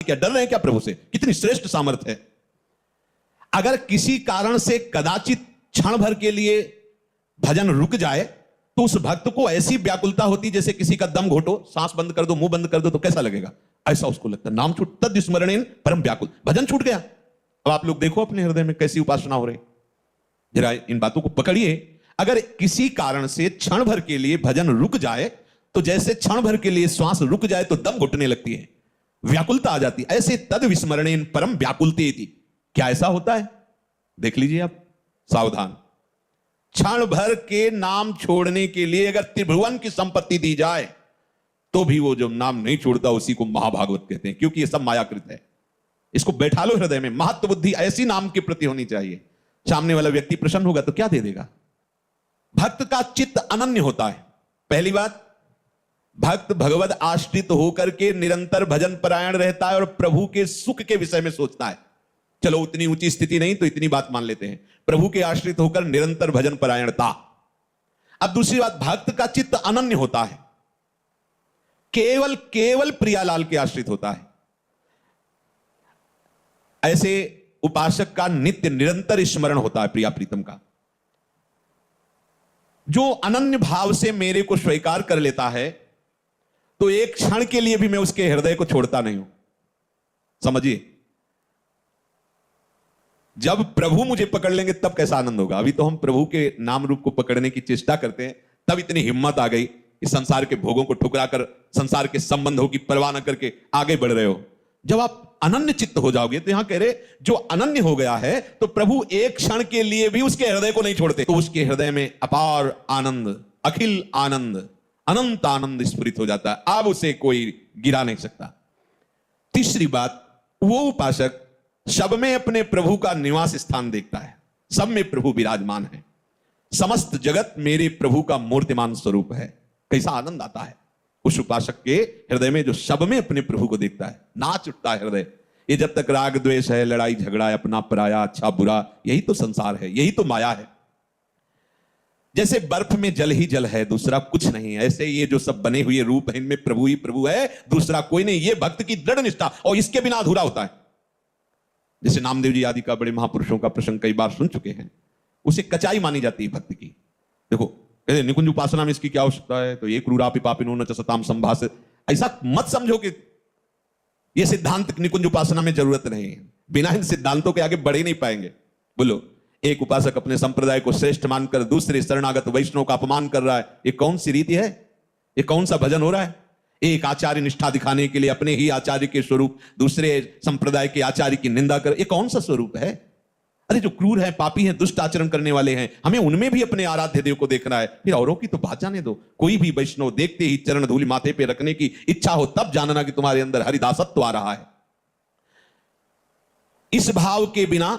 क्या डर रहे हैं क्या प्रभु से? कितनी श्रेष्ठ सामर्थ्य है। अगर किसी कारण से कदाचित क्षण भर के लिए भजन रुक जाए तो उस भक्त को ऐसी व्याकुलता होती जैसे किसी का दम घोटो, सांस बंद कर दो, मुंह बंद कर दो तो कैसा लगेगा, ऐसा उसको लगता। नाम छूट तद स्मरणेन परम व्याकुल, भजन छूट गया। अब आप लोग देखो अपने हृदय में कैसी उपासना हो रही, जरा इन बातों को पकड़िए। अगर किसी कारण से क्षण भर के लिए भजन रुक जाए तो जैसे क्षण भर के लिए श्वास रुक जाए तो दम घुटने लगती है, व्याकुलता आ जाती है, ऐसे तद विस्मरणेन परम व्याकुलते थी। क्या ऐसा होता है? देख लीजिए आप, सावधान। क्षण भर के नाम छोड़ने के लिए अगर त्रिभुवन की संपत्ति दी जाए तो भी वो जो नाम नहीं छोड़ता उसी को महाभागवत कहते हैं, क्योंकि ये सब मायाकृत है। इसको बैठा लो हृदय में। महत्व बुद्धि ऐसी नाम के प्रति होनी चाहिए, सामने वाला व्यक्ति प्रसन्न होगा तो क्या दे देगा। भक्त का चित्त अनन्य होता है। पहली बात, भक्त भगवत आश्रित होकर के निरंतर भजन परायण रहता है और प्रभु के सुख के विषय में सोचता है। चलो उतनी ऊंची स्थिति नहीं तो इतनी बात मान लेते हैं, प्रभु के आश्रित होकर निरंतर भजन परायणता। अब दूसरी बात, भक्त का चित्त अनन्य होता है, केवल केवल प्रियालाल के आश्रित होता है। ऐसे उपासक का नित्य निरंतर स्मरण होता है प्रिया प्रीतम का। जो अनन्य भाव से मेरे को स्वीकार कर लेता है तो एक क्षण के लिए भी मैं उसके हृदय को छोड़ता नहीं हूं। समझिए, जब प्रभु मुझे पकड़ लेंगे तब कैसा आनंद होगा। अभी तो हम प्रभु के नाम रूप को पकड़ने की चेष्टा करते हैं, तब इतनी हिम्मत आ गई कि संसार के भोगों को ठुकरा कर, संसार के संबंधों की परवाह न करके आगे बढ़ रहे हो। जब आप अनन्य चित्त हो जाओगे, तो यहां कह रहे जो अनन्य हो गया है तो प्रभु एक क्षण के लिए भी उसके हृदय को नहीं छोड़ते, तो उसके हृदय में अपार आनंद, अखिल आनंद, अनंत आनंद स्फुरित हो जाता है। अब उसे कोई गिरा नहीं सकता। तीसरी बात, वो उपासक सब में अपने प्रभु का निवास स्थान देखता है। सब में प्रभु विराजमान है, समस्त जगत मेरे प्रभु का मूर्तिमान स्वरूप है। कैसा आनंद आता है उस उपासक के हृदय में जो सब में अपने प्रभु को देखता है। नाच उठता है हृदय। ये जब तक राग द्वेष है, लड़ाई झगड़ा है, अपना पराया, अच्छा बुरा, यही तो संसार है, यही तो माया है। जैसे बर्फ में जल ही जल है, दूसरा कुछ नहीं है, ऐसे ये जो सब बने हुए रूप है इनमें प्रभु ही प्रभु है, दूसरा कोई नहीं। ये भक्त की दृढ़ निष्ठा, और इसके बिना अधूरा होता है। जैसे नामदेव जी आदि का, बड़े महापुरुषों का प्रसंग कई बार सुन चुके हैं, उसे कचाई मानी जाती है भक्त की। देखो निकुंज उपासना में इसकी क्या आवश्यकता है, तो ये क्रूरापि पापिनो न च सताम संभास, ऐसा मत समझो कि ये सिद्धांत निकुंज उपासना में जरूरत नहीं है। बिना इन सिद्धांतों के आगे बढ़ ही नहीं पाएंगे। बोलो, एक उपासक अपने संप्रदाय को श्रेष्ठ मानकर दूसरे शरणागत वैष्णव का अपमान कर रहा है, ये कौन सी रीति है? ये कौन सा भजन हो रहा है? एक आचार्य निष्ठा दिखाने के लिए अपने ही आचार्य के स्वरूप दूसरे संप्रदाय के आचार्य की निंदा कर, ये कौन सा स्वरूप है? अरे जो क्रूर है, पापी है, दुष्ट आचरण करने वाले हैं, हमें उनमें भी अपने आराध्य देव को देखना है। फिर औरों की तो बात जाने दो। कोई भी वैष्णव देखते ही चरण धूलि माथे पे रखने की इच्छा हो तब जानना कि तुम्हारे अंदर हरिदासत्व आ रहा है। इस भाव के बिना